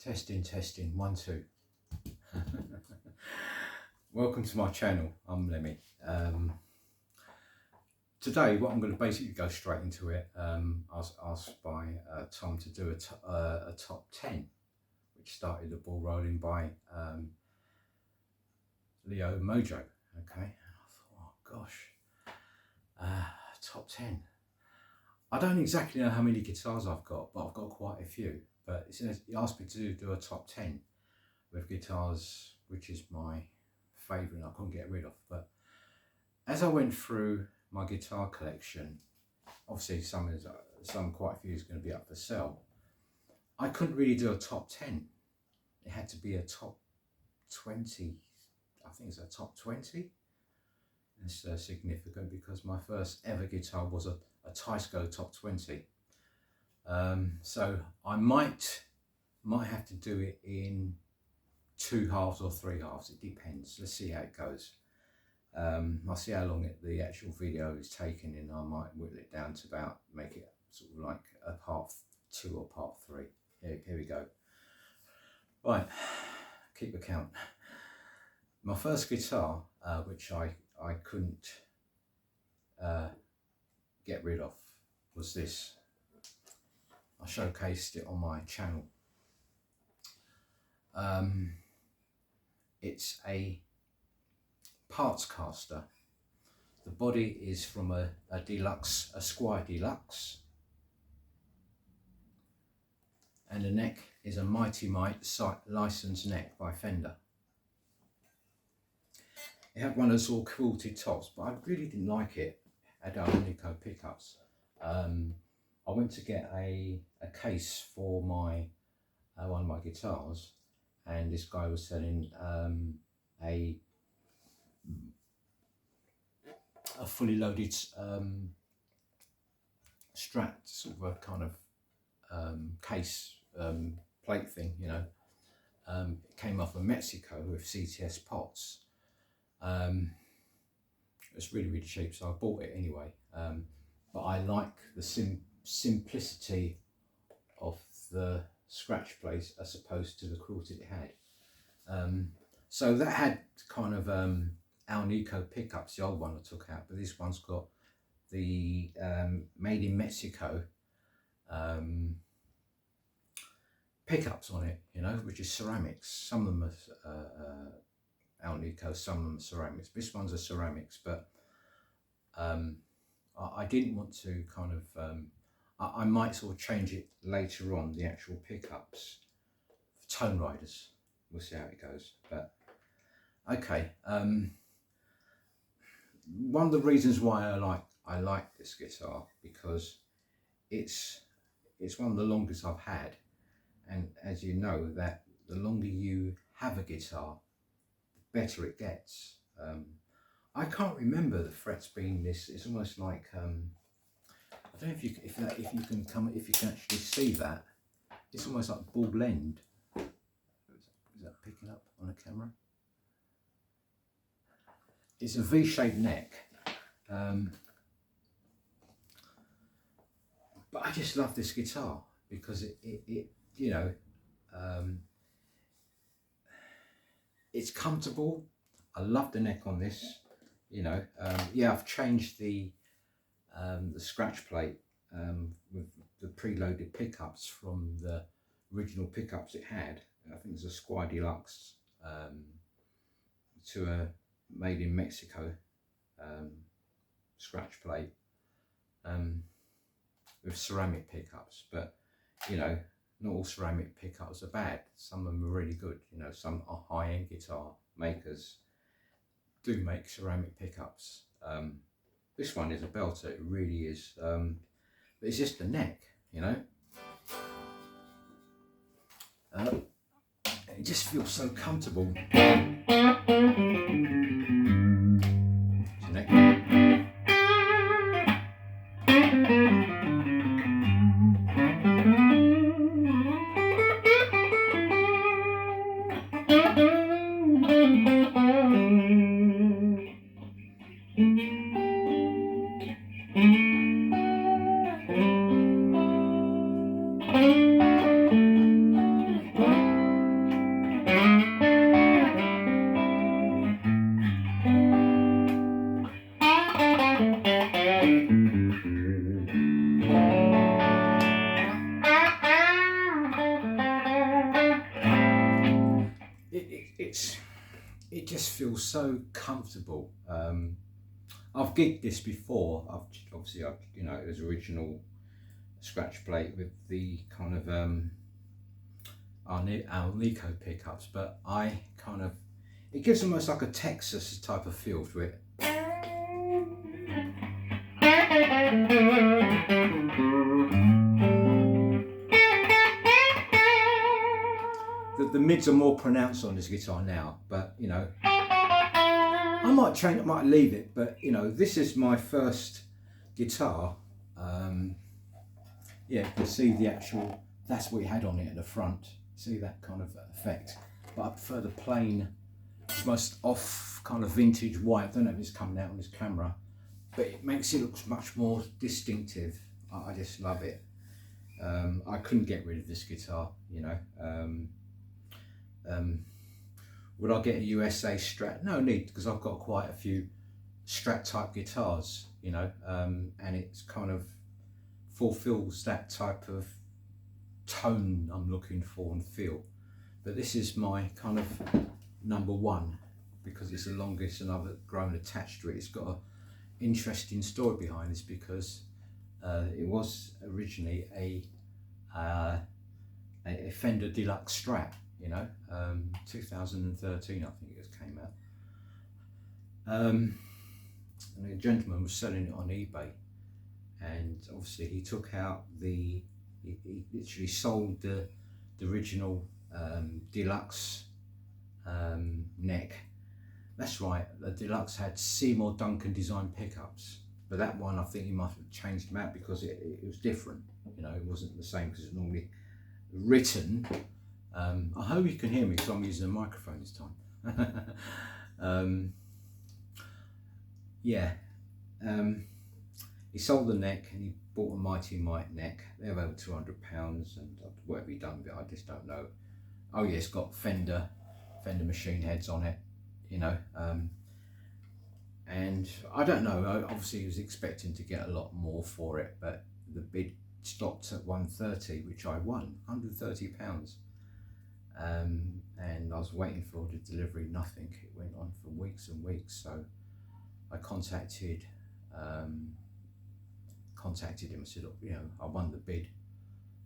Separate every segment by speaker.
Speaker 1: Testing, testing, 1, 2. Welcome to my channel. I'm Lemmy. Today, what I'm going to basically go straight into it. I was asked by Tom to do a top 10, which started the ball rolling by Leo Mojo. Okay, and I thought, oh gosh, top 10. I don't exactly know how many guitars I've got, but I've got quite a few. But he asked me to do a top 10 with guitars, which is my favourite, I couldn't get rid of. But as I went through my guitar collection, obviously quite a few is going to be up for sale. I couldn't really do a top 10. It had to be a top 20. I think it's a top 20. It's significant because my first ever guitar was a Teisco top 20. So I might have to do it in 2 halves or 3 halves. It depends. Let's see how it goes. I'll see how long the actual video is taking, and I might whittle it down to make it sort of like a part 2 or part 3. Here we go. Right, keep the count. My first guitar, which I couldn't get rid of, was this. I showcased it on my channel. It's a parts caster. The body is from a Deluxe, a Squier Deluxe, and the neck is a Mighty Mite licensed neck by Fender. It had one of those all quilted tops, but I really didn't like it. It had harmonica pickups. I went to get a case for my one of my guitars, and this guy was selling a fully loaded Strat, sort of a kind of case plate thing, you know. It came off of Mexico with CTS pots. It was really cheap, so I bought it anyway. But I like the simplicity of the scratch plates as opposed to the cruelty it had. So that had kind of Alnico pickups, the old one I took out, but this one's got the made in Mexico pickups on it, you know, which is ceramics. Some of them are Alnico, some of them are ceramics. This one's a ceramics, but I didn't want to kind of I might sort of change it later on, the actual pickups for tone riders. We'll see how it goes. But okay, one of the reasons why I like this guitar, because it's one of the longest I've had, and as you know, that the longer you have a guitar, the better it gets. I can't remember the frets being this. It's almost like I don't know if you can actually see that. It's almost like ball end. Is that picking up on a camera? It's a V-shaped neck, but I just love this guitar because it you know, it's comfortable. I love the neck on this. You know, yeah, I've changed the scratch plate with the preloaded pickups from the original pickups it had. I think it's a Squier Deluxe to a made in Mexico scratch plate with ceramic pickups. But you know, not all ceramic pickups are bad. Some of them are really good. You know, some high-end guitar makers do make ceramic pickups. This one is a belter, it really is. But it's just the neck, you know. It just feels so comfortable. It's the neck. so comfortable. I've gigged this before. Obviously, you know, it was original scratch plate with the kind of our Nico pickups, but it gives almost like a Texas type of feel to it. The mids are more pronounced on this guitar now, but you know, I might change, I might leave it, but you know, this is my first guitar. Yeah, you can see the actual, that's what it had on it at the front. See that kind of effect. But I prefer the plain, it's most off kind of vintage white. I don't know if it's coming out on this camera, but it makes it look much more distinctive. I just love it. I couldn't get rid of this guitar, you know. Would I get a USA Strat? No need, because I've got quite a few Strat type guitars, you know, and it's kind of fulfills that type of tone I'm looking for and feel. But this is my kind of number one because it's the longest and I've grown attached to it. It's got an interesting story behind this because it was originally a Fender Deluxe Strat, you know, 2013 I think it came out. And a gentleman was selling it on eBay, and obviously he took out he literally sold the original Deluxe neck. That's right, the Deluxe had Seymour Duncan design pickups, but that one I think he must have changed them out because it was different, you know, it wasn't the same because it's normally written. I hope you can hear me because I'm using a microphone this time. Yeah, he sold the neck and he bought a Mighty Mite neck. They're over £200, and whatever he done with it, I just don't know. Oh yeah, it's got Fender machine heads on it, you know, and I don't know, obviously he was expecting to get a lot more for it, but the bid stopped at 130, which I won, £130. And I was waiting for the delivery, nothing. It went on for weeks and weeks, so I contacted him and said, look, you know, I won the bid,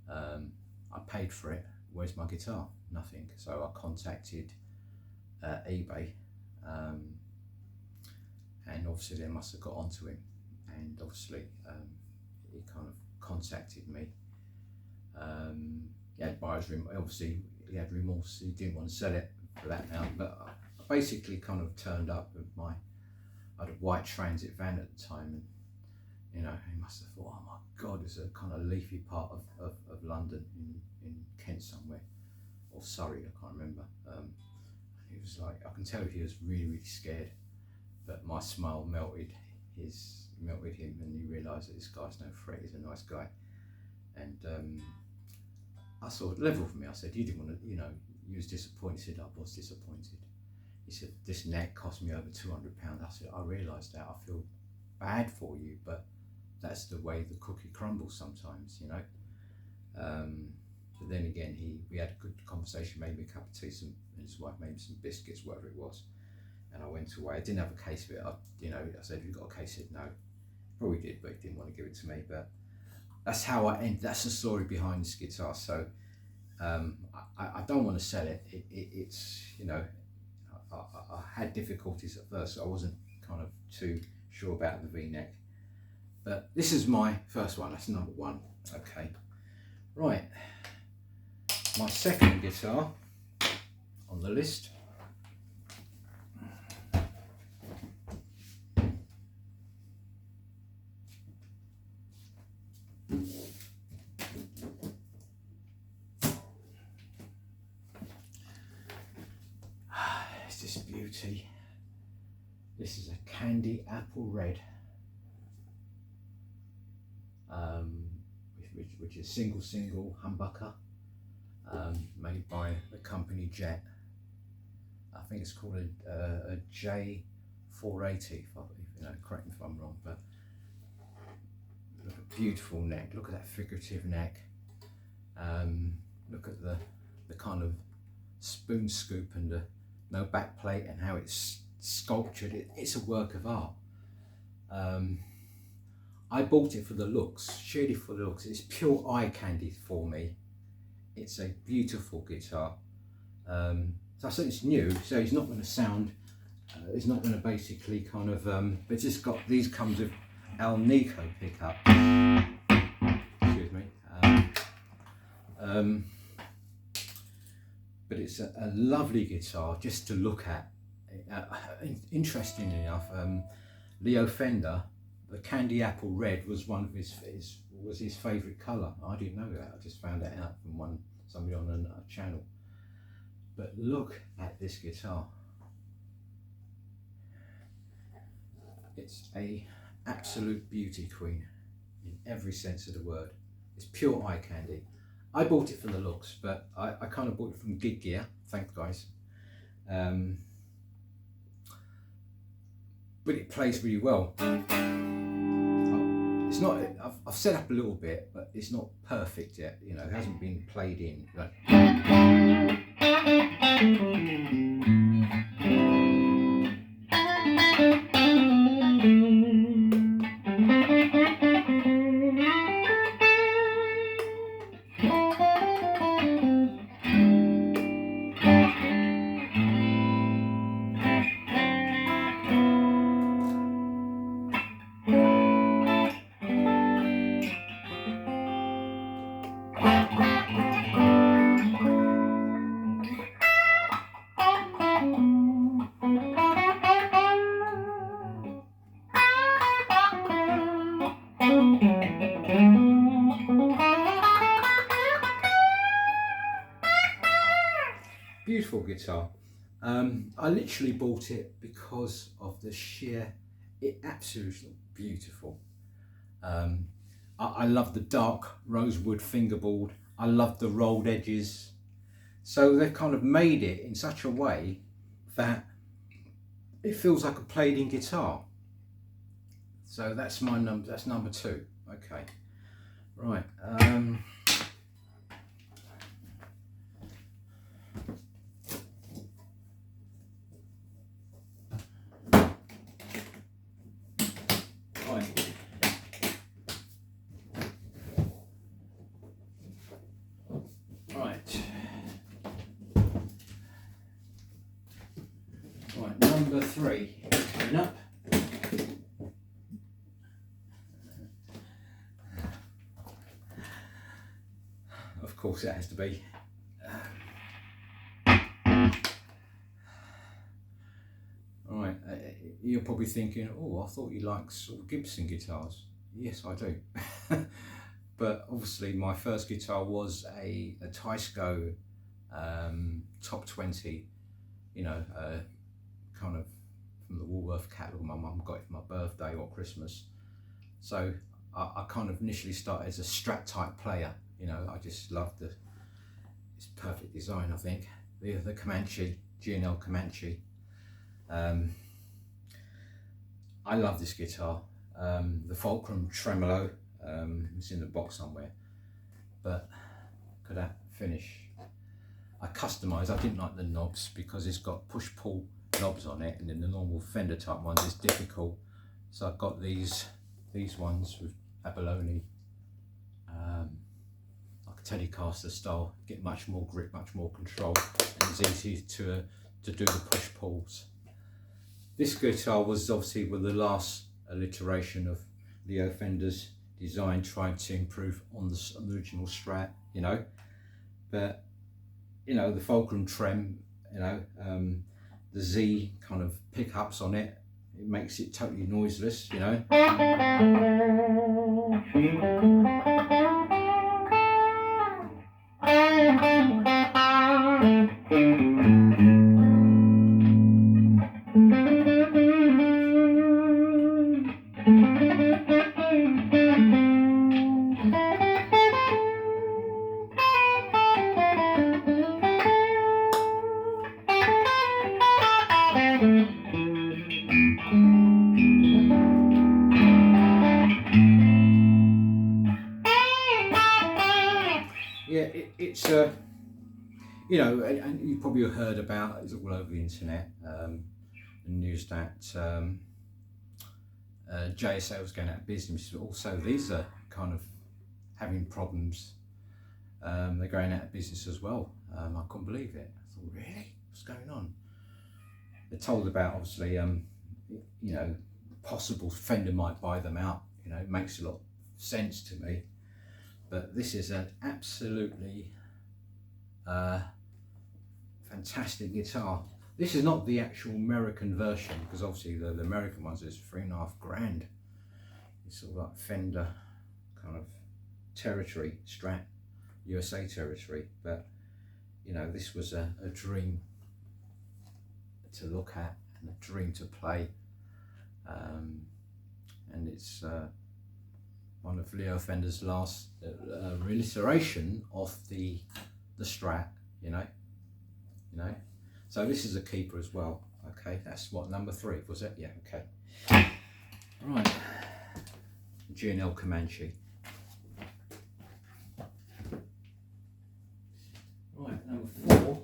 Speaker 1: I paid for it, where's my guitar? Nothing. So I contacted eBay, and obviously they must have got onto him, and obviously he kind of contacted me. He had buyer's remorse, obviously he had remorse, he didn't want to sell it for that amount, but I basically kind of turned up with I had a white Transit van at the time, and you know, he must have thought, oh my God, it's a kind of leafy part of London in Kent somewhere, or Surrey, I can't remember. He was like, I can tell he was really, really scared, but my smile melted him, and he realised that this guy's no threat, he's a nice guy. And I sort of level for me, I said, you didn't want to, you know, you was disappointed. He said, I was disappointed. He said, this neck cost me over £200. I said, I realised that, I feel bad for you, but that's the way the cookie crumbles sometimes, you know. But then again, we had a good conversation, made me a cup of tea, and his wife made me some biscuits, whatever it was, and I went away. I didn't have a case of it. I said, have you got a case? He said, no. Probably did, but he didn't want to give it to me. But that's how I end. That's the story behind this guitar. So I don't want to sell it. It's, you know, I had difficulties at first. So I wasn't kind of too sure about the V-neck. But this is my first one. That's number one. Okay. Right. My second guitar on the list. It's this beauty. This is a candy apple red, which is single humbucker, made by the company Jet. I think it's called a J480, you know, correct me if I'm wrong, but look at beautiful neck, look at that figurative neck, look at the kind of spoon scoop and the no back plate and how it's sculptured. It's a work of art. I bought it for the looks, sheerly for the looks. It's pure eye candy for me. It's a beautiful guitar. So I said it's new, so it's not going to sound, it's not going to basically kind of, it's just got, these comes with Alnico pickup. Excuse me. But it's a lovely guitar just to look at. Interestingly enough, Leo Fender, the candy apple red was one of his favourite colour. I didn't know that. I just found that out from somebody on a channel. But look at this guitar. It's a absolute beauty queen in every sense of the word. It's pure eye candy. I bought it for the looks, but I kind of bought it from Gig Gear. Thanks, guys. But it plays really well. It's not. I've set up a little bit, but it's not perfect yet. You know, it hasn't been played in. Like, beautiful guitar. I literally bought it because of the it absolutely beautiful. I love the dark rosewood fingerboard. I love the rolled edges. So they've kind of made it in such a way that it feels like a played in guitar. So that's my number. That's number 2. Okay, right. Right, number 3 coming up. Of course it has to be. Right, you're probably thinking, oh, I thought you liked sort of Gibson guitars. Yes, I do. But obviously my first guitar was a Teisco top 20, you know, kind of from the Woolworth catalogue. My mum got it for my birthday or Christmas. So I kind of initially started as a Strat type player. You know, I just loved it's perfect design, I think. The Comanche, G&L Comanche. I love this guitar. The Fulcrum Tremolo, it's in the box somewhere. But look at that finish. I customised. I didn't like the knobs because it's got push-pull knobs on it, and then the normal Fender type ones is difficult. So I've got these ones with abalone, like a Telecaster style. Get much more grip, much more control, and it's easy to do the push-pulls. This guitar was obviously with the last iteration of Leo Fender's design, trying to improve on the original Strat, you know. But you know, the Fulcrum Trem, you know, the Z kind of pickups on it, it makes it totally noiseless, you know. Yeah, it's you know, and you probably heard about it, it's all over the internet. the news that JSL was going out of business, but also these are kind of having problems. They're going out of business as well. I couldn't believe it. I thought, really? What's going on? They're told about, obviously, you know, possible Fender might buy them out. You know, it makes a lot of sense to me. But this is an absolutely fantastic guitar. This is not the actual American version, because obviously the American ones is $3,500. It's sort of like Fender kind of territory, Strat USA territory. But you know, this was a dream to look at and a dream to play, and it's one of Leo Fender's last reiteration of the Strat, you know. So this is a keeper as well. Okay, that's what, number 3 was it? Yeah. Okay. Right. G&L Comanche. Right, number 4.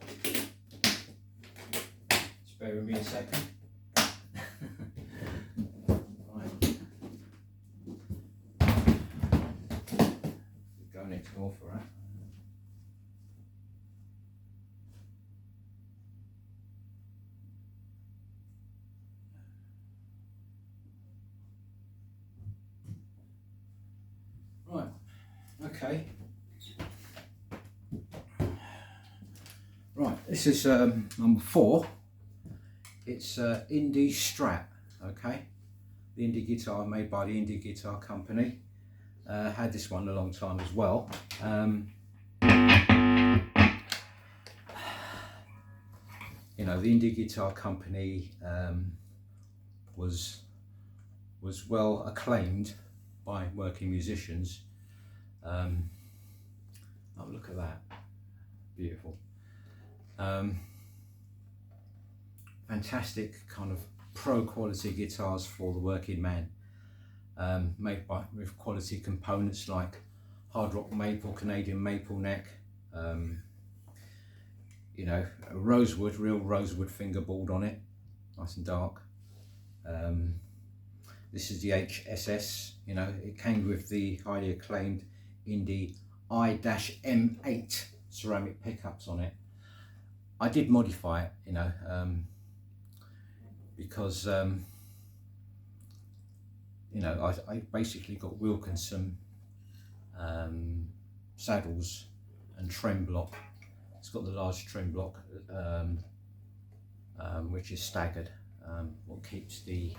Speaker 1: Just bear with me a second. Right. Go next door for that. Right, okay. Right, this is number 4. It's Indie Strat, okay? The Indie guitar made by the Indie Guitar Company. Had this one a long time as well. You know, the Indie Guitar Company was well acclaimed by working musicians. Oh, look at that, beautiful. Fantastic kind of pro quality guitars for the working man, made with quality components like hard rock maple, Canadian maple neck, you know, a rosewood, real rosewood fingerboard on it, nice and dark. This is the HSS, you know, it came with the highly acclaimed Indie I-M8 ceramic pickups on it. I did modify it, you know, because, you know, I basically got Wilkinson saddles and trem block. It's got the large trem block, which is staggered, what keeps the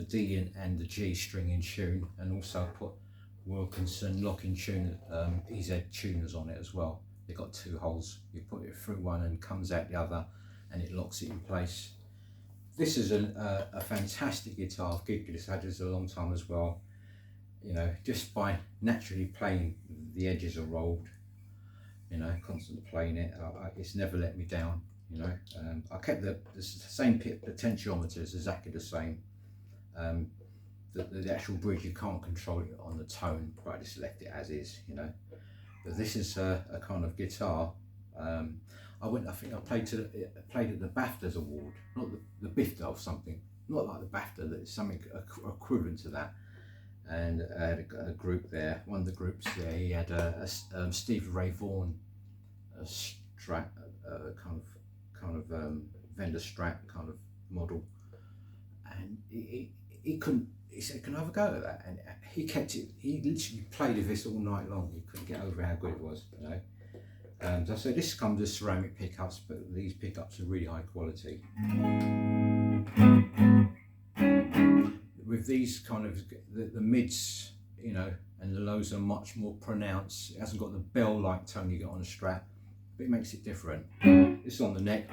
Speaker 1: D and the G string in tune, and also put Wilkinson locking tune, EZ tuners on it as well. They've got 2 holes. You put it through one and comes out the other, and it locks it in place. This is a fantastic guitar. I've gigged this, had this a long time as well. You know, just by naturally playing, the edges are rolled. You know, constantly playing it, it's never let me down. You know, I kept the same potentiometers, exactly the same. The actual bridge, you can't control it on the tone, but I just left it as is, you know. But this is a kind of guitar. I think I played at the BAFTAs award, not the BIFTA or something, not like the BAFTA, that's something equivalent to that. And I had a group there. One of the groups there, he had a Steve Ray Vaughan Strat, kind of Fender Strat kind of model, and he couldn't. He said, "Can I have a go at that?" And he kept it. He literally played with this all night long. He couldn't get over how good it was, you know. So I said, this comes with ceramic pickups, but these pickups are really high quality. With these kind of the mids, you know, and the lows are much more pronounced. It hasn't got the bell-like tone you get on a Strat, but it makes it different. It's on the neck.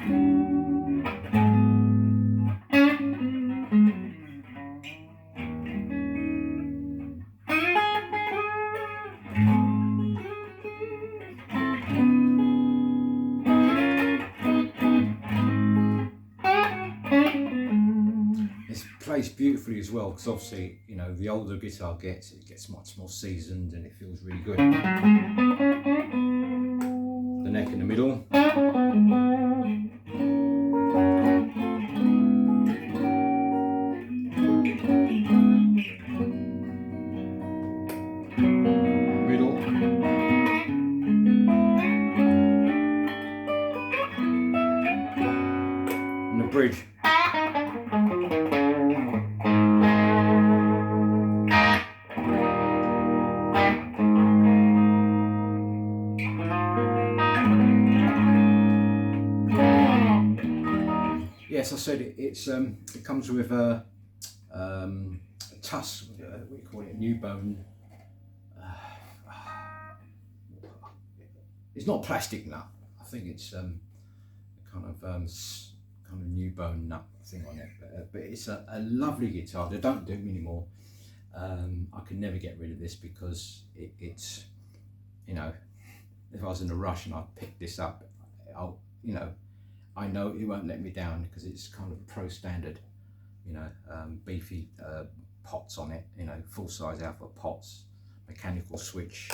Speaker 1: Plays beautifully as well, because obviously, you know, the older guitar gets, it gets much more seasoned and it feels really good. The neck in the middle. I said, it comes with a tusk, what do you call it, a new bone. It's not plastic nut. I think it's kind of new bone nut thing on it. But it's a lovely guitar. They don't do them anymore. I could never get rid of this because it's, you know, if I was in a rush and I picked this up, I know it won't let me down because it's kind of pro standard, you know, beefy pots on it, you know, full size alpha pots, mechanical switch,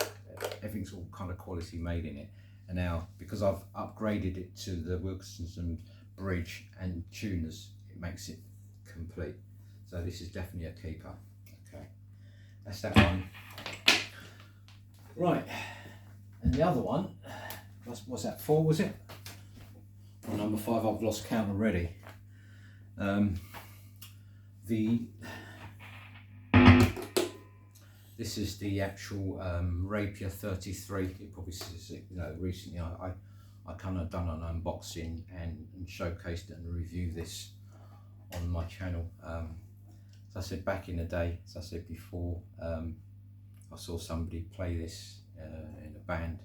Speaker 1: everything's all kind of quality made in it. And now, because I've upgraded it to the Wilkinson bridge and tuners, it makes it complete. So this is definitely a keeper. Okay, that's that one. Right, and the other one, what's that, 4 was it? Or number 5, I've lost count already. This is the actual Rapier 33. You probably see it, you know, recently I kind of done an unboxing and showcased it and reviewed this on my channel. As I said back in the day, as I said before, I saw somebody play this in a band,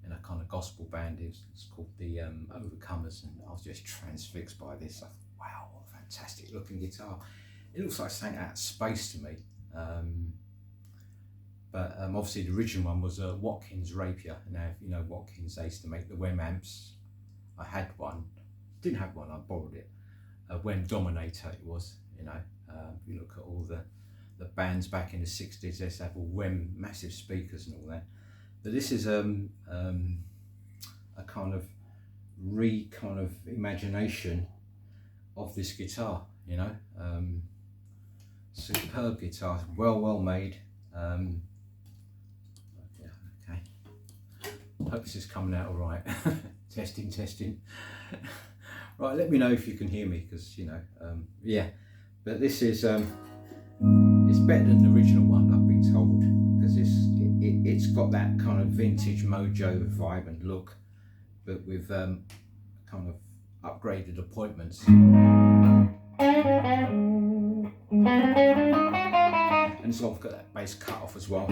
Speaker 1: in a kind of gospel band. It's called the Overcomers, and I was just transfixed by this. I thought, wow, what a fantastic looking guitar. It looks like something out of space to me. But obviously the original one was a Watkins Rapier. Now, if you know Watkins, they used to make the WEM amps. I had one, didn't have one, I borrowed it. A WEM Dominator it was, you know. If you look at all the bands back in the 60s, they used to have all WEM massive speakers and all that. But this is a kind of imagination of this guitar, you know. Superb guitar, well made. Okay. Hope this is coming out all right. testing. Right, let me know if you can hear me, because you know, yeah. But this is it's better than the original one, I've been told, because it's got that kind of vintage mojo vibe and look, but with kind of upgraded appointments. And it's got that bass cut off as well.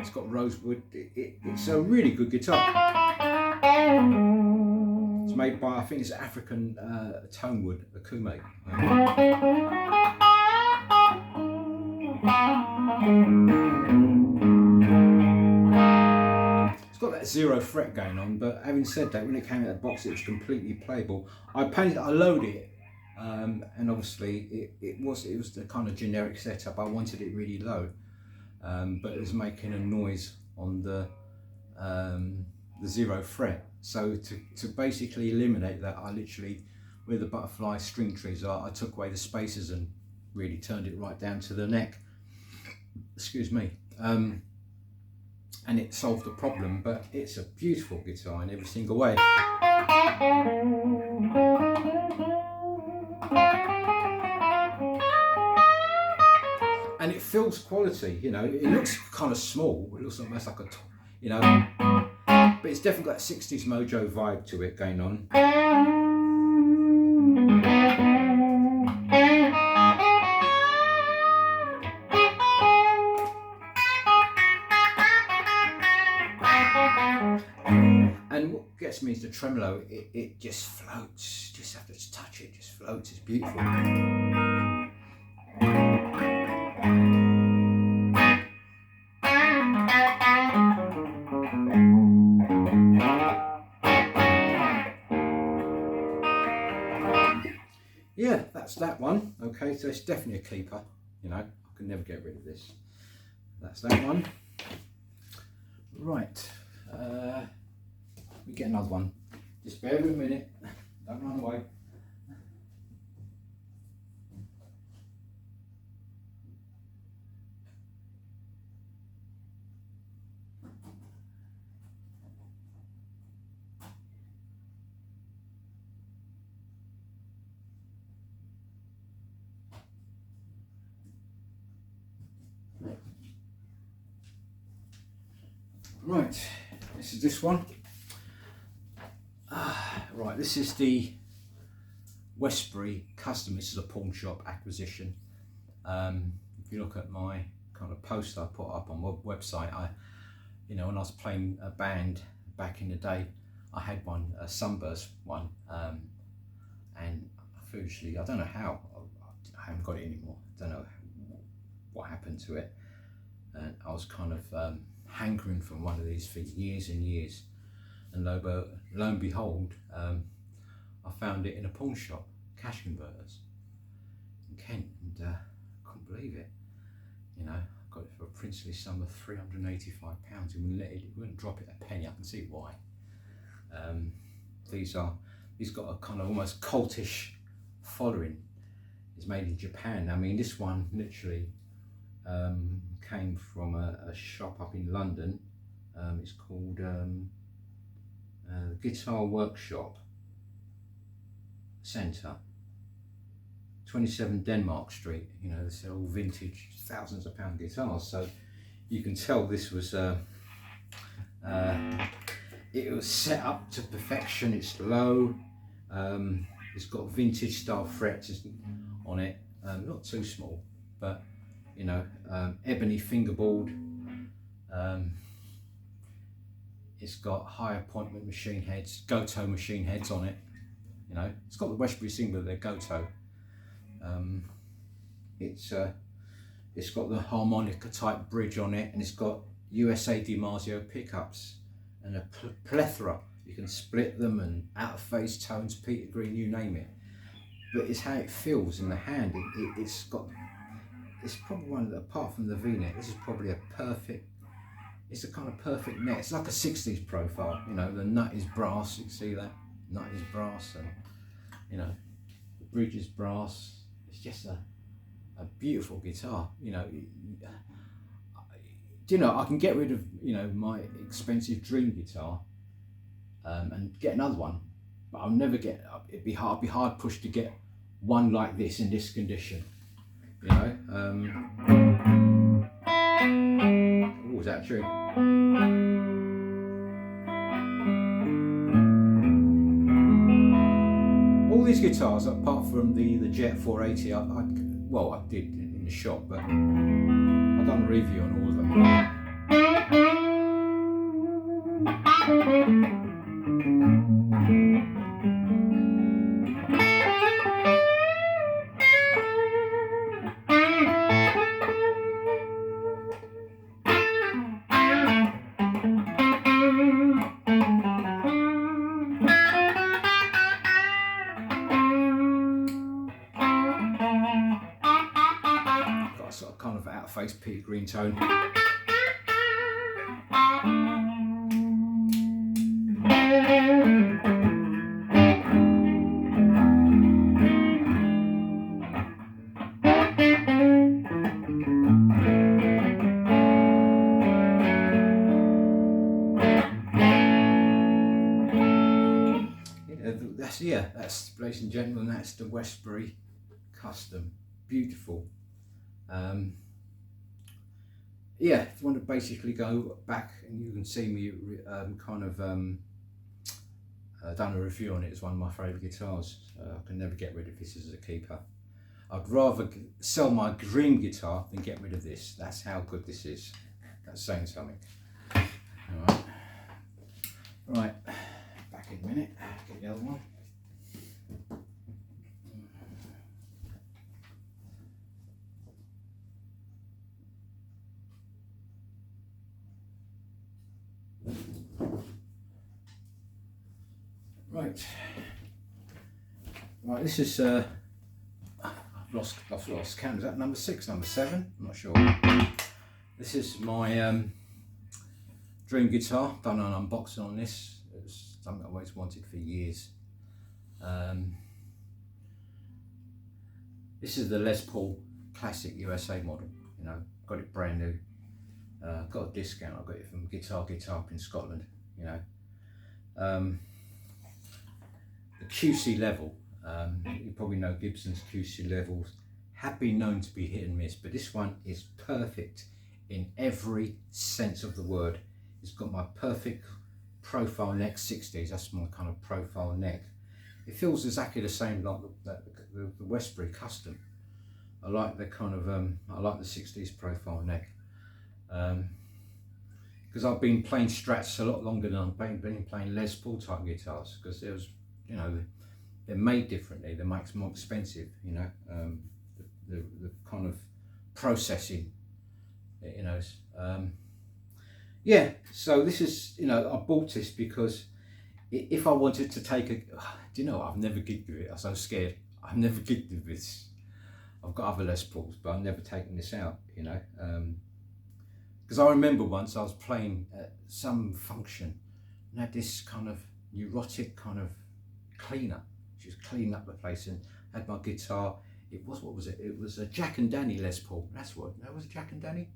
Speaker 1: It's got rosewood. It's a really good guitar. It's made by, I think it's African tone wood, a kume. It's got that 0 fret going on, but having said that, when it came out of the box, it was completely playable. I loaded it, and obviously it was the kind of generic setup. I wanted it really low, but it was making a noise on the 0 fret. So to basically eliminate that, I literally, where the butterfly string trees are, I took away the spacers and really turned it right down to the neck. Excuse me. And it solved the problem, but it's a beautiful guitar in every single way. And it feels quality, you know. It looks kind of small, it looks almost like a, you know, but it's definitely got that 60s mojo vibe to it going on. And what gets me is the tremolo. It just floats. Just have to touch it. Just floats. It's beautiful. Yeah, that's that one. Okay, so it's definitely a keeper. You know, I can never get rid of this. That's that one. Right. We get another one. Just bear with me a minute. Don't run away. Right, this is this one. Right, this is the Westbury Custom. This is a pawn shop acquisition. If you look at my kind of post I put up on my website, you know, when I was playing a band back in the day, I had one, a Sunburst one, and foolishly, I don't know how, I haven't got it anymore. I don't know what happened to it, and I was kind of hankering for one of these for years and years, and lo and behold, I found it in a pawn shop, cash converters in Kent, and I couldn't believe it. You know, I got it for a princely sum of £385. It wouldn't drop it a penny. I can see why. He's got a kind of almost cultish following. It's made in Japan. I mean, this one literally came from a shop up in London. It's called Guitar Workshop Centre, 27 Denmark Street. You know, this is all vintage, thousands of pound guitars. So you can tell this was it was set up to perfection. It's low. It's got vintage style frets on it. Not too small, but you know, ebony fingerboard. It's got high appointment machine heads, Goto machine heads on it. You know, it's got the Westbury single, they're Goto. It's got the harmonica type bridge on it, and it's got USA DiMarzio pickups and a plethora. You can split them, and out of phase tones, Peter Green, you name it. But it's how it feels in the hand. It's probably one of the, apart from the V-neck, this is probably a perfect, it's a kind of perfect neck. It's like a 60s profile, you know, the nut is brass, you can see that, nut is brass, and you know, the bridge is brass. It's just a beautiful guitar, you know. Do you know, I can get rid of, you know, my expensive dream guitar and get another one, but I'll never get, it'd be hard pushed to get one like this in this condition, you know. Oh, is that true? All these guitars, apart from the Jet 480, well, I did in the shop, but I've done a review on all of them. Got a sort of kind of out of face Peter Green tone. That's, ladies and gentlemen, that's the Westbury Custom. Beautiful. Yeah, if you want to basically go back and you can see me done a review on it. It's one of my favourite guitars. I can never get rid of this as a keeper. I'd rather sell my dream guitar than get rid of this. That's how good this is. That's saying something. Alright. Right, back in a minute. Get the other one. Right, this is I've lost count. Is that number 6, number 7? I'm not sure. This is my dream guitar. Done an unboxing on this. It's something I always wanted for years. This is the Les Paul Classic USA model. You know, got it brand new. Got a discount. I got it from Guitar up in Scotland. You know. The QC level, you probably know Gibson's QC levels have been known to be hit and miss, but this one is perfect in every sense of the word. It's got my perfect profile neck 60s. That's my kind of profile neck. It feels exactly the same like the Westbury Custom. I like the kind of I like the 60s profile neck. Because I've been playing Strats a lot longer than I've been playing Les Paul type guitars, because there was, you know, they're made differently. They're much more expensive, you know. The kind of processing, you know. Yeah, so this is, you know, I bought this because if I wanted to take a, do you know, I've never gigged with it. I'm so scared. I've never gigged with this. I've got other Les Pauls, but I've never taken this out, you know. Because I remember once I was playing at some function and had this kind of neurotic kind of cleaner. She was cleaning up the place and had my guitar. It was, what was it? It was a Jack and Danny Les Paul. That's what, that was Jack and Danny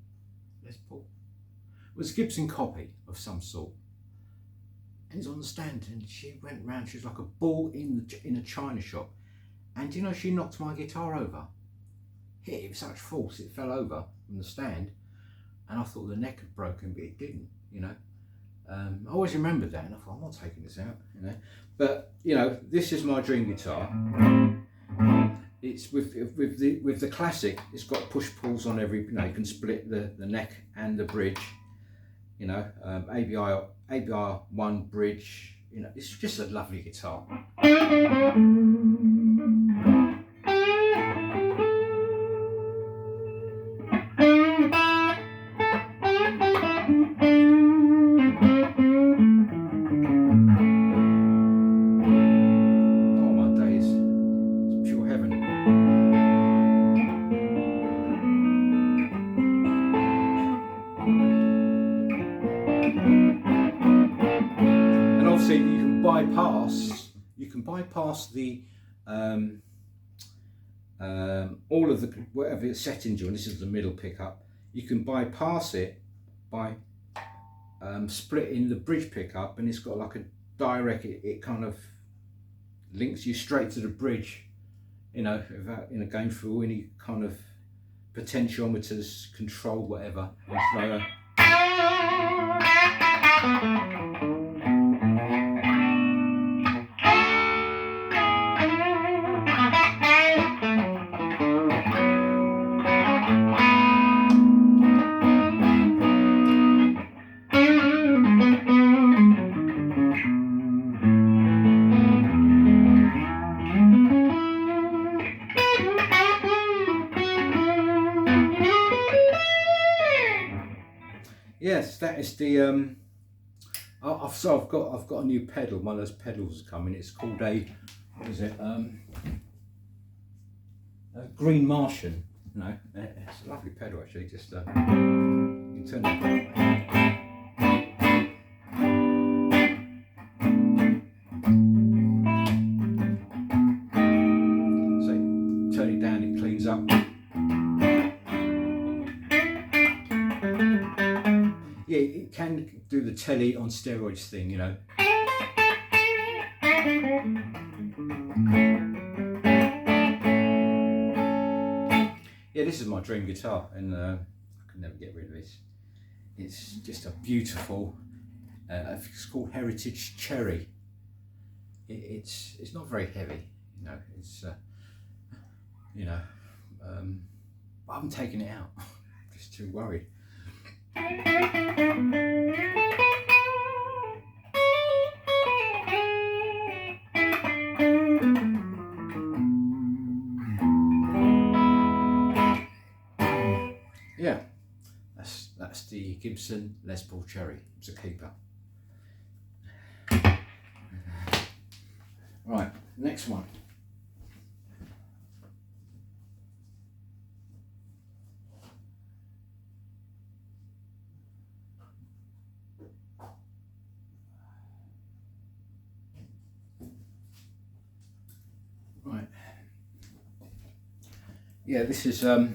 Speaker 1: Les Paul. It was a Gibson copy of some sort. And it's on the stand, and she went round, she was like a bull in a china shop. And you know, she knocked my guitar over. Hit it with such force, it fell over from the stand. And I thought the neck had broken, but it didn't, you know. I always remembered that, and I thought, I'm not taking this out, you know. But, you know, this is my dream guitar. It's with the classic, it's got push pulls on every, you know, you can split the neck and the bridge, you know, ABR 1 bridge, you know, it's just a lovely guitar. You can bypass the all of the whatever settings you're on. This is the middle pickup. You can bypass it by splitting the bridge pickup, and it's got like a direct. It kind of links you straight to the bridge, you know, without, you know, going through any kind of potentiometers, control, whatever. It's like a, yes, that is the I've got a new pedal. One of those pedals is coming. It's called a, what is it? A Green Martian. No, it's a lovely pedal actually. Just you can turn it. So turn it down, it cleans up. Yeah, it can do the Tele on steroids thing, you know. Yeah, this is my dream guitar, and I can never get rid of this. It's just a beautiful, it's called Heritage Cherry. It's not very heavy, you know. It's you know, I haven't taken it out. I'm just too worried. Yeah, that's the Gibson Les Paul Cherry. It's a keeper. Right, next one. Right. Yeah, this is what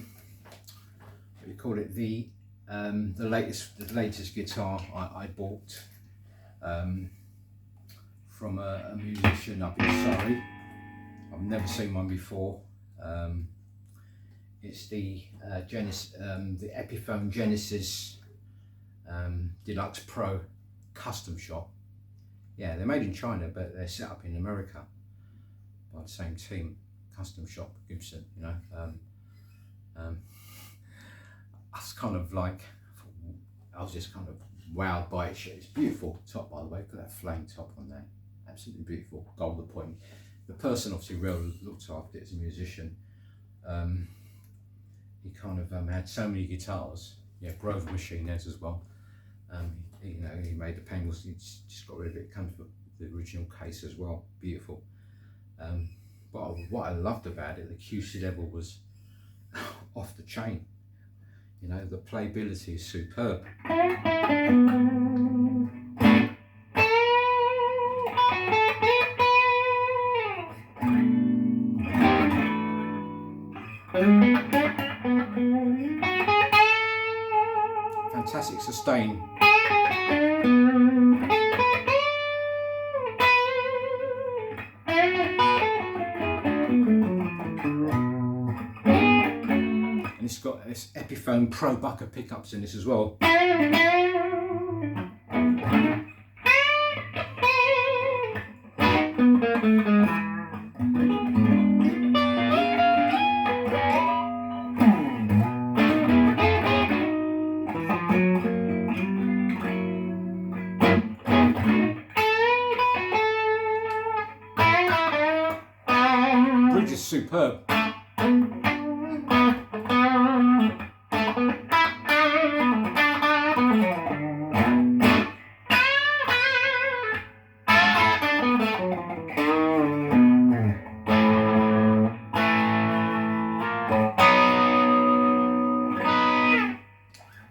Speaker 1: you call it, the latest guitar I bought from a musician up in Surrey. I've never seen one before. It's the the Epiphone Genesis Deluxe Pro Custom shop. Yeah, they're made in China, but they're set up in America by the same team. Custom shop, Gibson, you know. I was kind of like, I was just kind of wowed by it. It's beautiful top, by the way. Look at that flame top on there. Absolutely beautiful, gold point. The person obviously well looked after it as a musician. He kind of had so many guitars. Yeah, Grover machine heads as well. You know, he made the panels. He just got rid of it. It comes with the original case as well. Beautiful. But what I loved about it, the QC level was off the chain. You know, the playability is superb. Fantastic sustain. And it's got this Epiphone Pro Bucker pickups in this as well. Bridge is superb.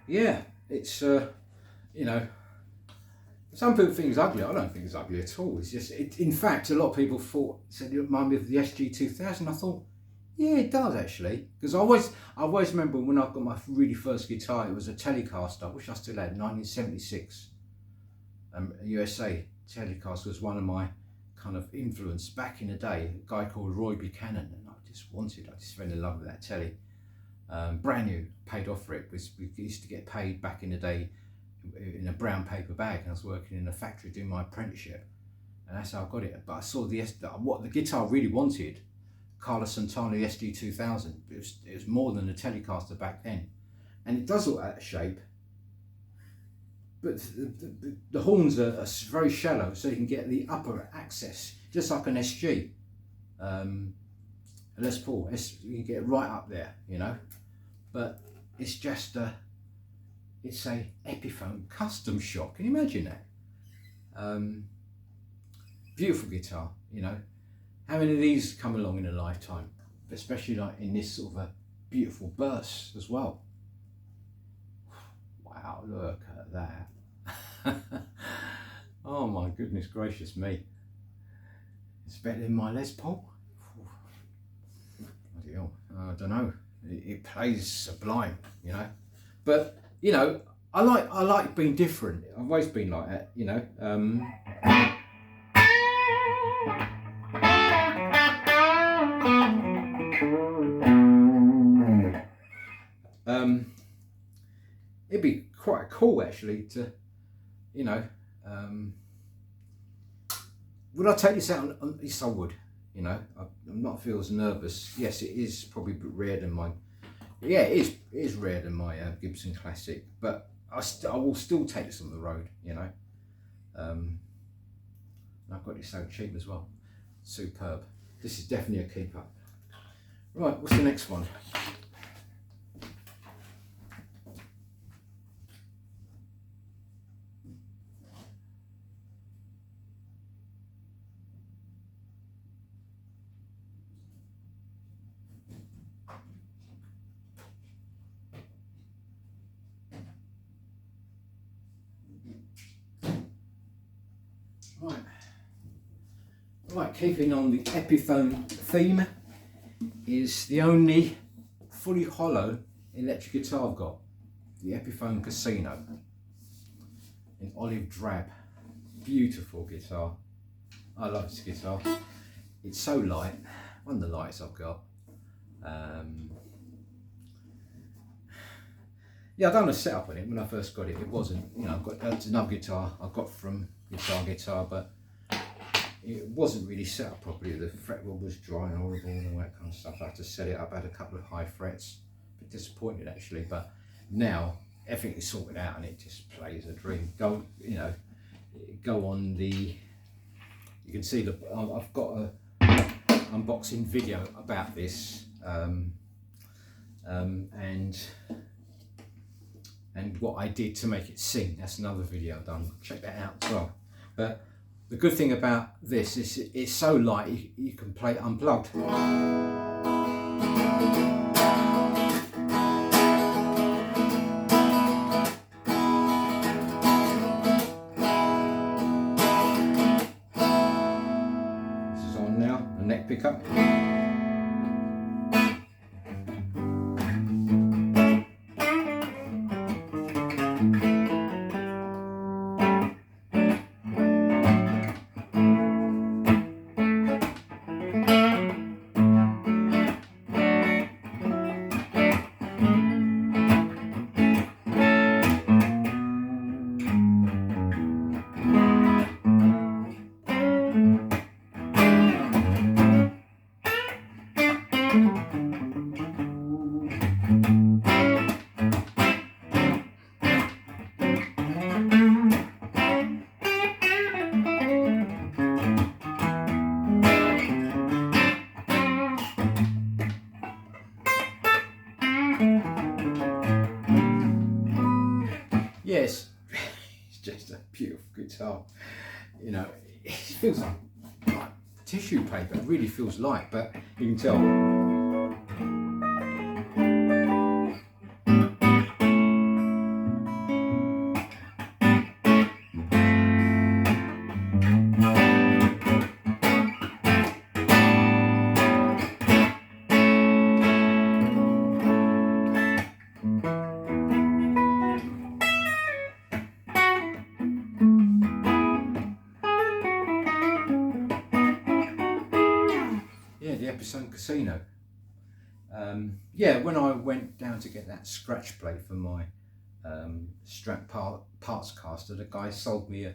Speaker 1: Yeah, it's you know, some people think it's ugly. I don't think it's ugly at all. It's just, in fact, a lot of people said it reminded me of the SG-2000. I thought, yeah, it does actually, because I always remember when I got my really first guitar, it was a Telecaster, which I still had, 1976. USA Telecaster was one of my kind of influence back in the day. A guy called Roy Buchanan, and I just fell in love with that Tele. Brand new, paid off for it, because we used to get paid back in the day in a brown paper bag, and I was working in a factory doing my apprenticeship, and that's how I got it. But I saw what the guitar really wanted, Carlos Santana SG-2000. It was more than a Telecaster back then, and it does look out of shape, but the horns are very shallow, so you can get the upper access, just like an SG. Les Paul, you can get it right up there, you know. But it's just it's a Epiphone Custom shop. Can you imagine that? Beautiful guitar, you know. How many of these come along in a lifetime? Especially like in this sort of a beautiful burst as well. Wow, look at that. Oh my goodness gracious me. It's better than my Les Paul. Bloody hell, I don't know. It plays sublime, you know. But you know, I like being different. I've always been like that, you know. It'd be quite cool actually to, you know, would I take this out on yes I would, you know. I'm not feel as nervous. Yes, it is probably a bit rare than mine. Yeah, it is rare than my Gibson Classic, but I will still take this on the road, you know. I've got it so cheap as well. Superb. This is definitely a keeper. Right, what's the next one? Right, keeping on the Epiphone theme, is the only fully hollow electric guitar I've got, the Epiphone Casino in olive drab. Beautiful guitar. I love this guitar. It's so light, one of the lightest I've got. yeah, I done a setup on it when I first got it. It wasn't, you know, that's another guitar I got from Guitar, but it wasn't really set up properly. The fretboard was dry and horrible and all that kind of stuff. I had to set it up. I had a couple of high frets. A bit disappointed actually, but now everything is sorted out and it just plays a dream. Go, you know, go on the. You can see I've got a unboxing video about this, and what I did to make it sing. That's another video I've done. Check that out as well. But the good thing about this is it's so light you can play it unplugged. This is on now, the neck pickup. Yes, it's just a beautiful guitar. You know, it feels like tissue paper. It really feels light, but you can tell. The Epiphone Casino. Yeah, when I went down to get that scratch plate for my Strat parts caster, the guy sold me a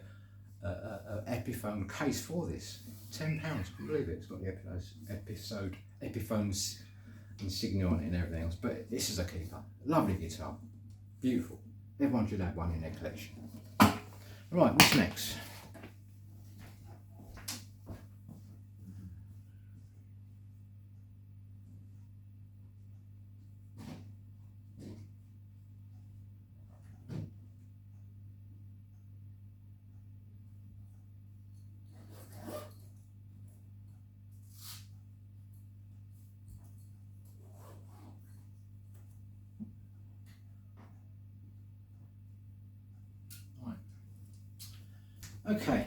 Speaker 1: Epiphone case for this. £10, couldn't believe it. It's got the Epiphone's insignia on it and everything else. But this is a keeper. Lovely guitar, beautiful. Everyone should have one in their collection. Right, what's next? Okay,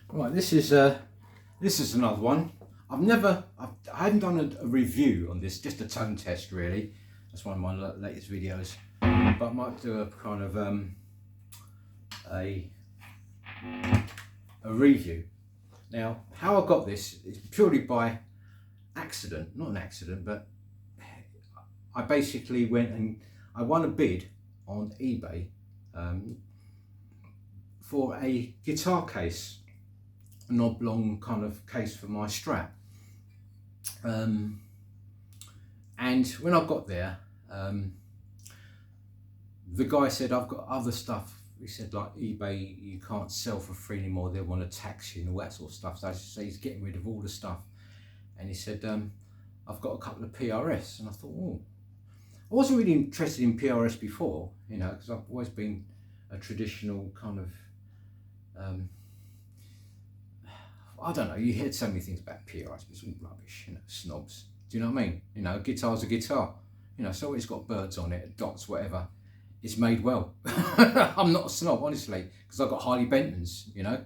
Speaker 1: right. This is another one. I hadn't done a review on this, just a tone test really. That's one of my latest videos, but I might do a kind of a review. Now, how I got this is purely by accident, not an accident, but I basically went and I won a bid on eBay. For a guitar case, an oblong kind of case for my Strat. And when I got there, the guy said, I've got other stuff. He said, like eBay, you can't sell for free anymore. They want to tax you and all that sort of stuff. So he's getting rid of all the stuff. And he said, I've got a couple of PRS. And I thought, oh, I wasn't really interested in PRS before, you know, because I've always been a traditional kind of, I don't know, you heard so many things about PRS, but it's all rubbish, you know, snobs. Do you know what I mean? You know, a guitar's a guitar. You know, so it's got birds on it, dots, whatever. It's made well. I'm not a snob, honestly, because I've got Harley Bentons, you know.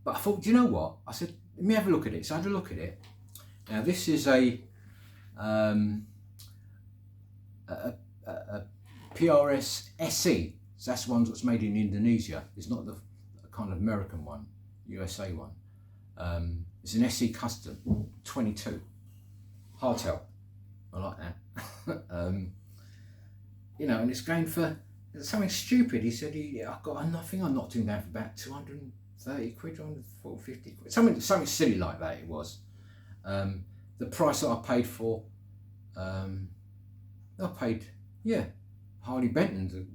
Speaker 1: But I thought, do you know what? I said, let me have a look at it. So I had a look at it. Now, this is a PRS SE. So that's one that's made in Indonesia. It's not the kind of American one, USA one. It's an SE Custom, 22. Hardtail. I like that. You know, and it's going for something stupid. He said I think I knocked him down for about 230 quid, 250 quid, something silly like that. It was the price that I paid for. Yeah, Harley Benton.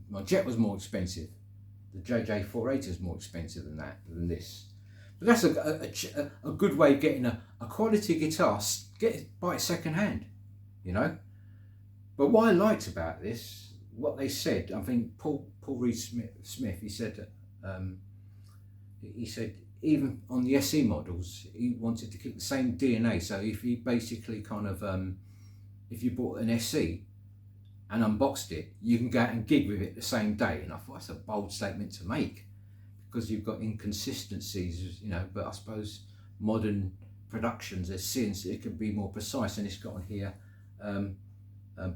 Speaker 1: My Jet was more expensive. The JJ48 is more expensive than this. But that's a good way of getting a quality guitar. Buy it second hand, you know. But what I liked about this, what they said, I think Paul Reed Smith, he said even on the SE models, he wanted to keep the same DNA. So if you basically if you bought an SE and unboxed it, you can go out and gig with it the same day. And I thought that's a bold statement to make, because you've got inconsistencies, you know. But I suppose modern productions, there's since it could be more precise. And it's got on here,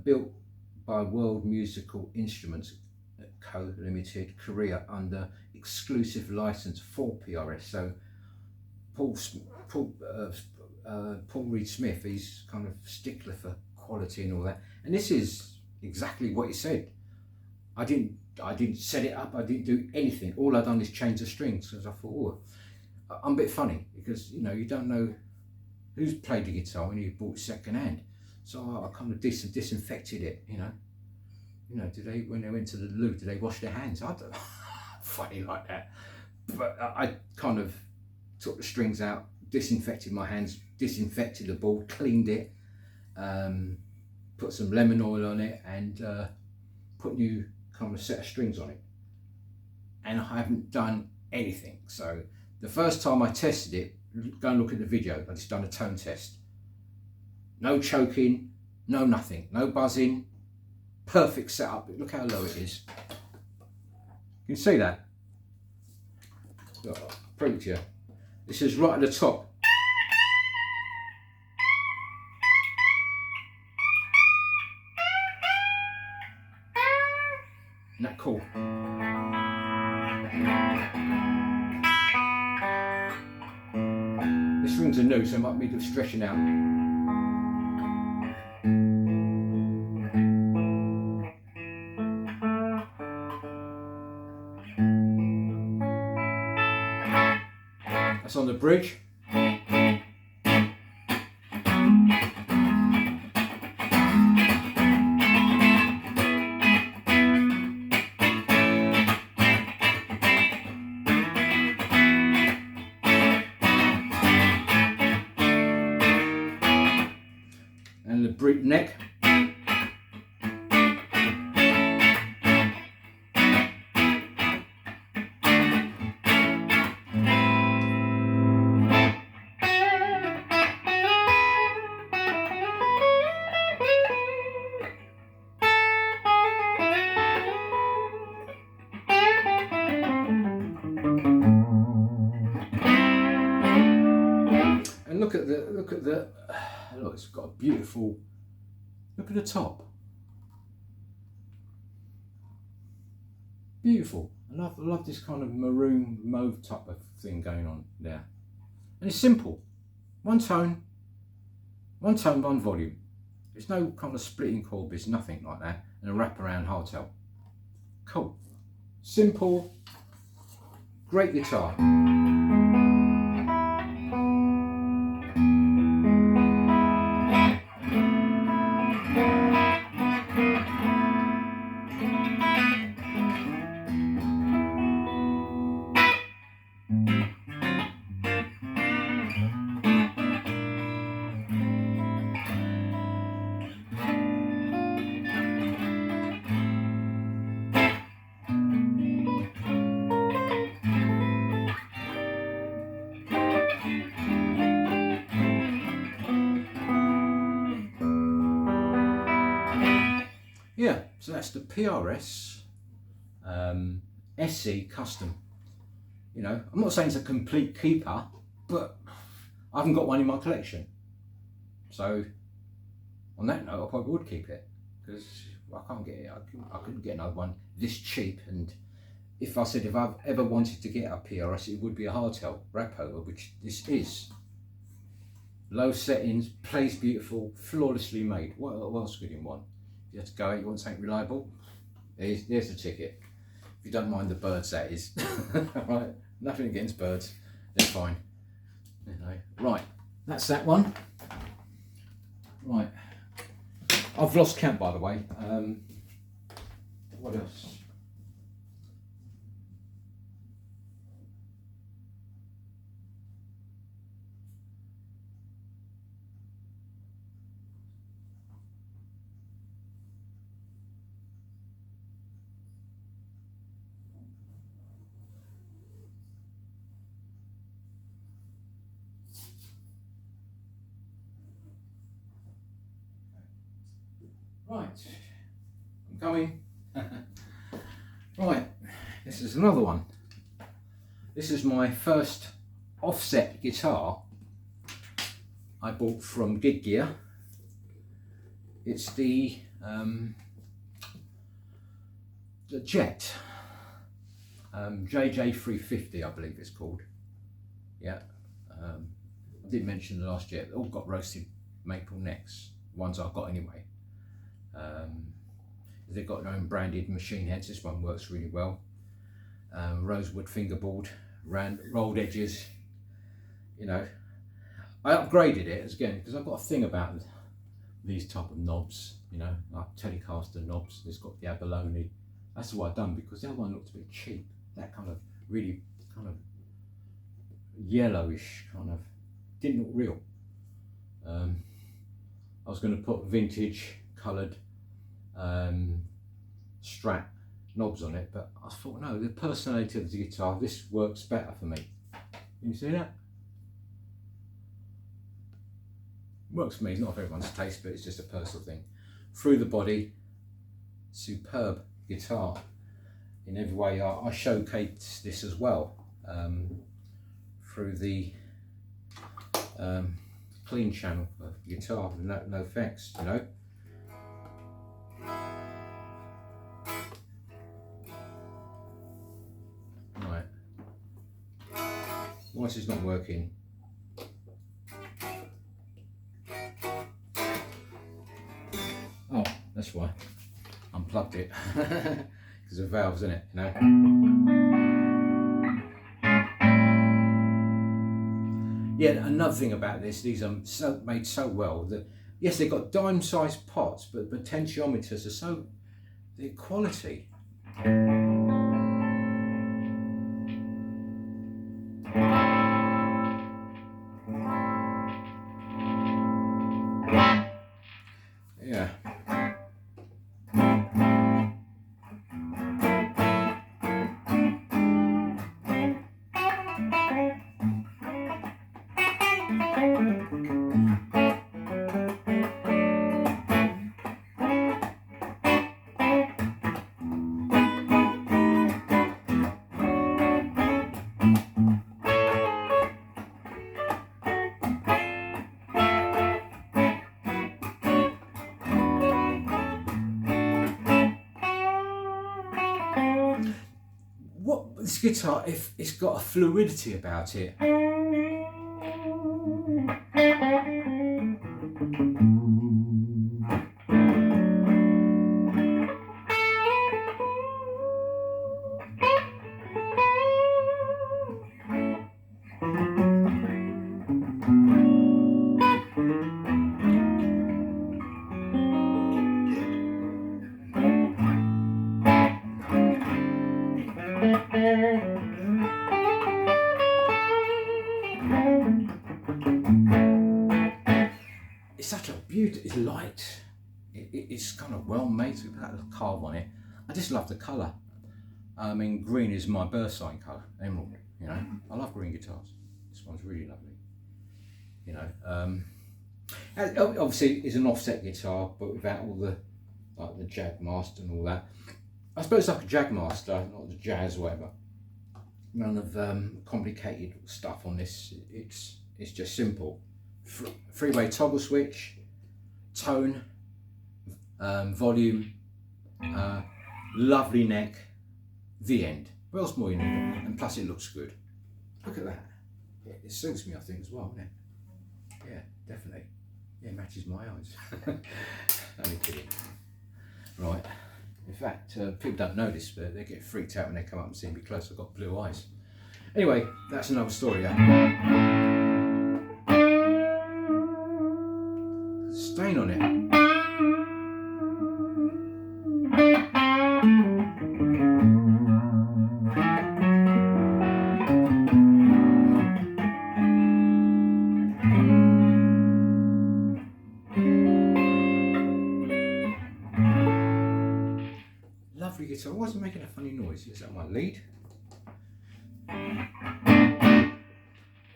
Speaker 1: built by World Musical Instruments Co. Limited, Korea, under exclusive license for PRS. So Paul Reed Smith, he's kind of stickler for quality and all that. And this is exactly what he said. I didn't set it up. I didn't do anything. All I've done is change the strings, because I thought, I'm a bit funny, because you know, you don't know who's played the guitar when you bought it second hand. So I kind of disinfected it, you know. You know, when they went to the loo, did they wash their hands? I don't know. Funny like that. But I kind of took the strings out, disinfected my hands, disinfected the board, cleaned it, put some lemon oil on it, and put new kind of set of strings on it. And I haven't done anything. So the first time I tested it, go and look at the video, I just done a tone test. No choking, no nothing, no buzzing, perfect setup. Look how low it is. You can see that. Look, I'll prove it to you. This is right at the top. Isn't that cool? This strings are new, so it might be stretching out. That's on the bridge. And the bridge neck. And look at the look, it's got a beautiful, look at the top. Beautiful. I love this kind of maroon mauve type of thing going on there. And it's simple. One tone, one volume. There's no kind of splitting chord bits, nothing like that. And a wraparound hardtail. Cool. Simple. Great guitar. Yeah, so that's the PRS SE Custom. You know, I'm not saying it's a complete keeper, but I haven't got one in my collection. So on that note, I probably would keep it, because I can't get it. I couldn't get another one this cheap. And if I've ever wanted to get a PRS, it would be a hardtail Rapo, which this is. low settings, plays beautiful, flawlessly made. What else could you want? If you have to go out, you want something reliable? There's the ticket. If you don't mind the birds, that is. Right, nothing against birds, they're fine. You know. Right, that's that one. Right, I've lost count, by the way. What else? Right, I'm coming. Right, this is another one. This is my first offset guitar I bought from Gig Gear. It's the Jet JJ350, I believe it's called. Yeah, I did mention the last Jet. They all got roasted maple necks, ones I've got anyway. They've got their own branded machine heads. This one works really well. Rosewood fingerboard, rolled edges. You know, I upgraded it again because I've got a thing about these type of knobs. You know, like Telecaster knobs. It's got the abalone. That's what I've done because the other one looked a bit cheap. That kind of really kind of yellowish kind of didn't look real. I was going to put vintage coloured Strat knobs on it, but I thought no, the personality of the guitar, this works better for me. Can you see that? Works for me. It's not for everyone's taste, but it's just a personal thing. Through the body, superb guitar in every way. I showcase this as well through the clean channel of guitar with no effects, you know. Right, once it's not working, oh, that's why unplugged it because of valves in it, you know. Yeah, another thing about this, these are made so well that yes, they've got dime-sized pots, but potentiometers are so, the quality. Yeah. This guitar, if it's got a fluidity about it. It's such a beauty. It's light. It's kind of well made. It's got that little carve on it. I just love the colour. I mean, green is my birth sign colour, emerald. You know, I love green guitars. This one's really lovely. You know, obviously it's an offset guitar, but without all the like the Jag Master and all that. I suppose like a Jag Master, not the Jazz or whatever. None of complicated stuff on this. It's just simple. Three-way toggle switch, tone, volume, lovely neck, the end. What else more you need? And plus it looks good. Look at that. It suits me, I think, as well, doesn't it? Yeah, definitely. Yeah, matches my eyes. Only kidding. Right. In fact, people don't notice, but they get freaked out when they come up and see me close. I've got blue eyes. Anyway, that's another story. Stain on it. Lovely guitar. Why is it making a funny noise? Is that my lead?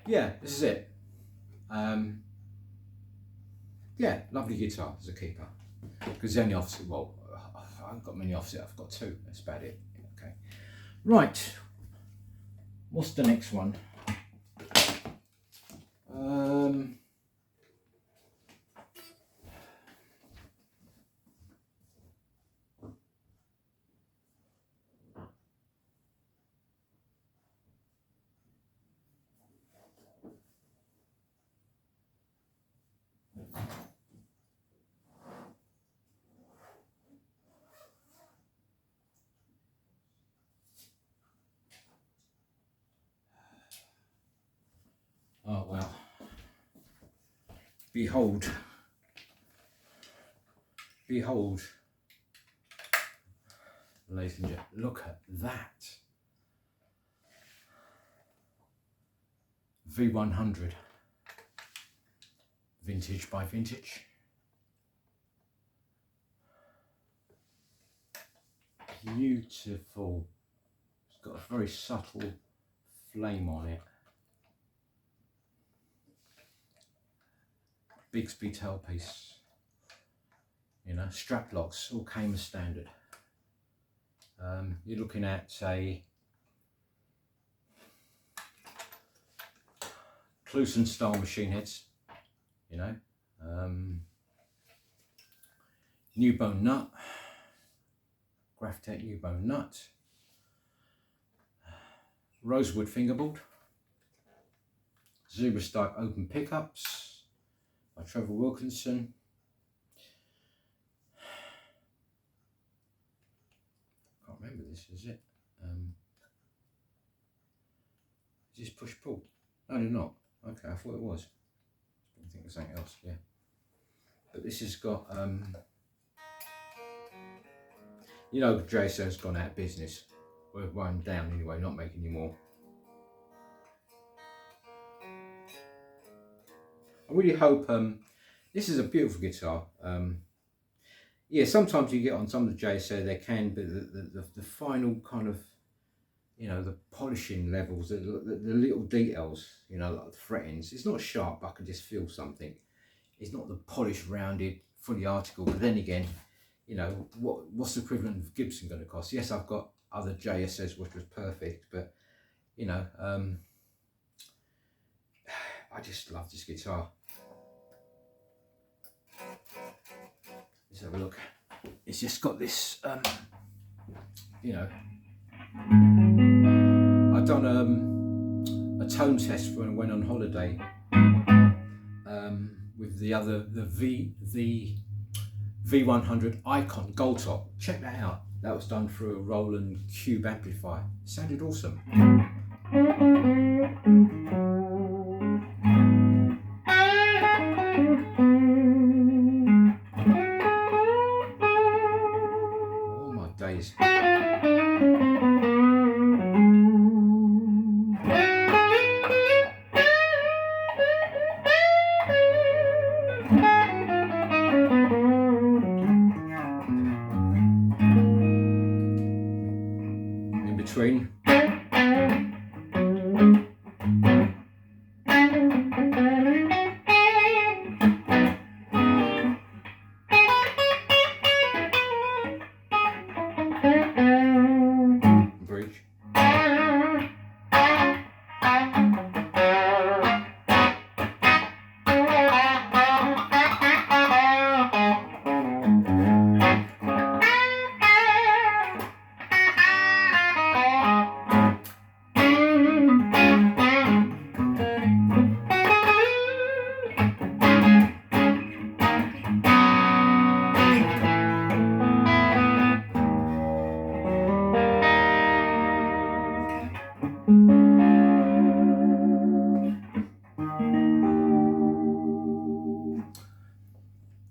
Speaker 1: Yeah, this is it. Yeah, lovely guitar as a keeper. Because the only offset, well, I haven't got many offset, I've got two, that's about it. Okay. Right, what's the next one? Oh well, behold, behold, ladies and gentlemen, look at that. V100, vintage by vintage. Beautiful. It's got a very subtle flame on it. Bigsby tailpiece. You know, strap locks all came as standard. You're looking at a Cluson style machine heads, you know, new bone nut, Graphtec new bone nut, rosewood fingerboard, Zebra Stripe open pickups by Trevor Wilkinson. Can't remember this, is it? Is this push pull? No, they're not. Okay, I thought it was. I think it's something else, yeah. But this has got, you know, JSO's gone out of business. We're one down anyway, not making any more. I really hope, this is a beautiful guitar. Yeah, sometimes you get on some of the JSO, they can, but the final kind of, you know, the polishing levels, the little details, you know, like the frettings, it's not sharp, I can just feel something. It's not the polished, rounded, fully article, but then again, you know, what's the equivalent of Gibson going to cost? Yes, I've got other JSS which was perfect, but, you know, I just love this guitar. Let's have a look. It's just got this, you know, I've done a tone test when I went on holiday with the V100 Icon Gold Top. Check that out. That was done through a Roland Cube amplifier. It sounded awesome. Oh my days. In between.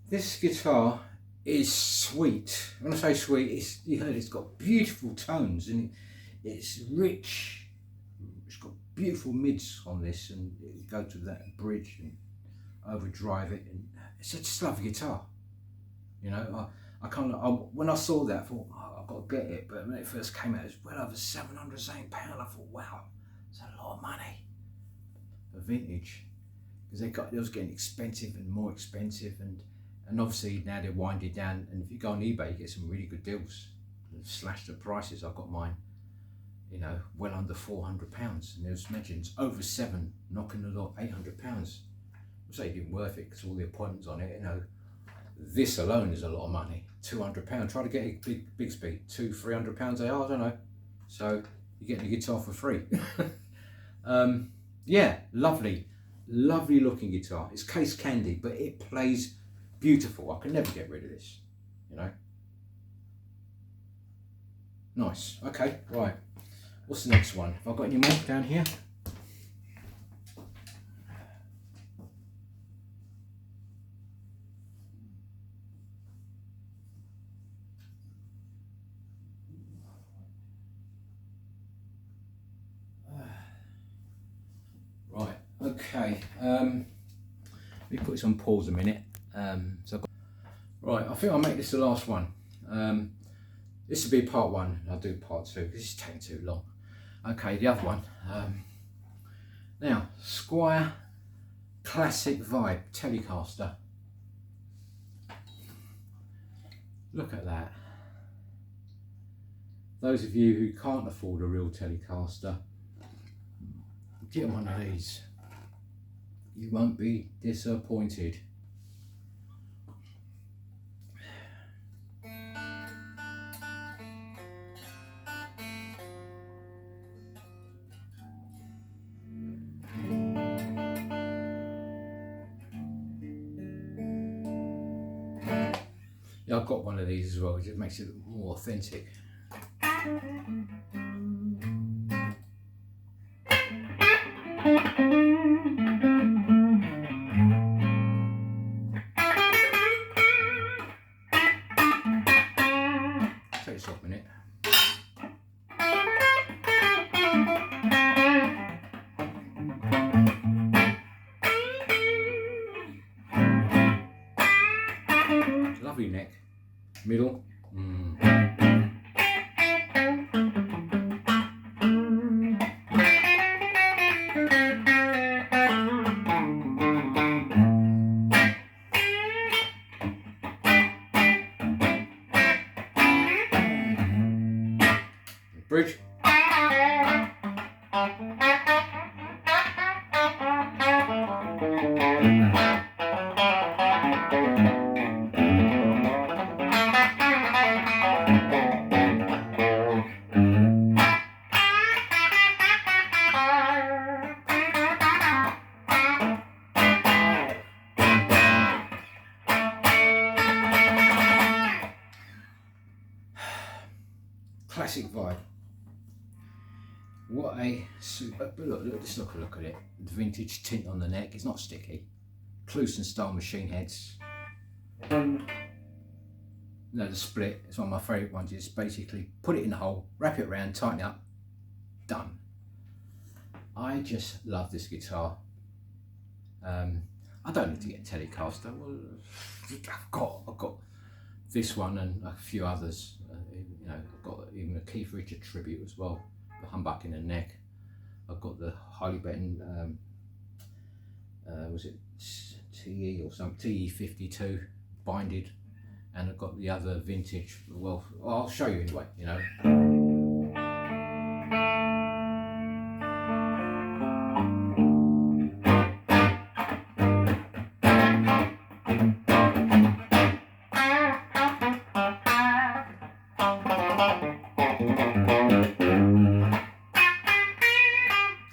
Speaker 1: This guitar is sweet. When I say sweet, you heard it's got beautiful tones and it's rich. It's got beautiful mids on this, and you go to that bridge and overdrive it, and it's just a lovely guitar. You know, when I saw that, I thought, oh, I've got to get it. But when it first came out, it was well over £700. I thought, wow, it's a lot of money for vintage, because it was getting expensive and more expensive, and obviously now they're winding down. And if you go on eBay, you get some really good deals. They've slashed the prices. I've got mine, you know, well under £400, and there's mentions over £700, knocking a lot £800. I say it didn't worth it because all the appointments on it, you know. This alone is a lot of money. £200. Try to get a big speed, £200-300 they are, I don't know. So you're getting the guitar for free. Yeah, lovely looking guitar. It's case candy, but it plays beautiful. I can never get rid of this, you know. Nice. Okay, right. What's the next one? Have I got any more down here? Right, okay. Let me put this on pause a minute. Right, I think I'll make this the last one. This will be part one, and I'll do part two because it's taking too long. Okay, the other one. Now, Squier Classic Vibe Telecaster. Look at that. Those of you who can't afford a real Telecaster, get one of these. You won't be disappointed. Yeah, I've got one of these as well, it just makes it more authentic. Take this off a minute. Lovely neck, middle. Bridge. Classic Vibe. What a super, look, just look at it. The vintage tint on the neck, it's not sticky. Cluson style machine heads. No, the split, it's one of my favourite ones. It's basically put it in the hole, wrap it around, tighten it up, done. I just love this guitar. I don't need to get a Telecaster. Well, I've got this one and a few others. You know, I've got even a Keith Richards tribute as well. The humbuck in the neck. I've got the highly betting, was it TE or something, TE52 binded, and I've got the other vintage. Well, I'll show you anyway, you know.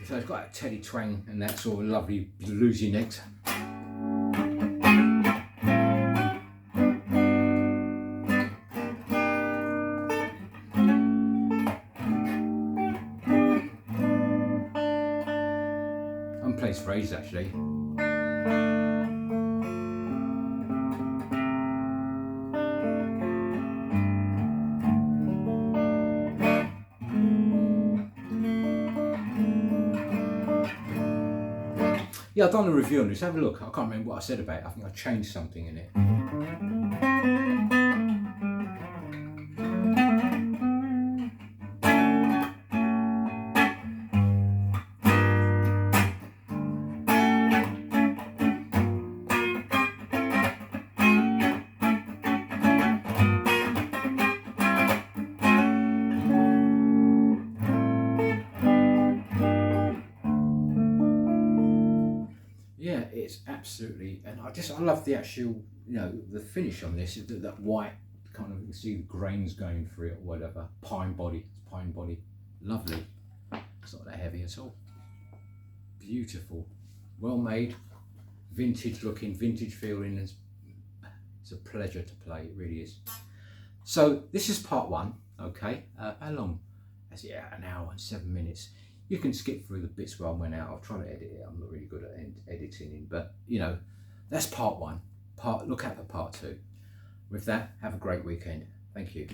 Speaker 1: So it's got a Tele twang and that sort of lovely bluesy neck. Unplaced phrase actually. Yeah, I've done a review on this. Have a look. I can't remember what I said about it. I think I changed something in it. Yeah, it's absolutely, and I love the actual, the finish on this. That white kind of, you can see the grains going through it or whatever. Pine body, lovely. It's not that heavy at all. Beautiful, well made, vintage looking, vintage feeling. It's a pleasure to play. It really is. So this is part one. Okay, how long? Yeah, an hour and 7 minutes. You can skip through the bits where I went out. I'll try to edit it. I'm not really good at editing, but that's part one. Look out for part two. With that, have a great weekend. Thank you.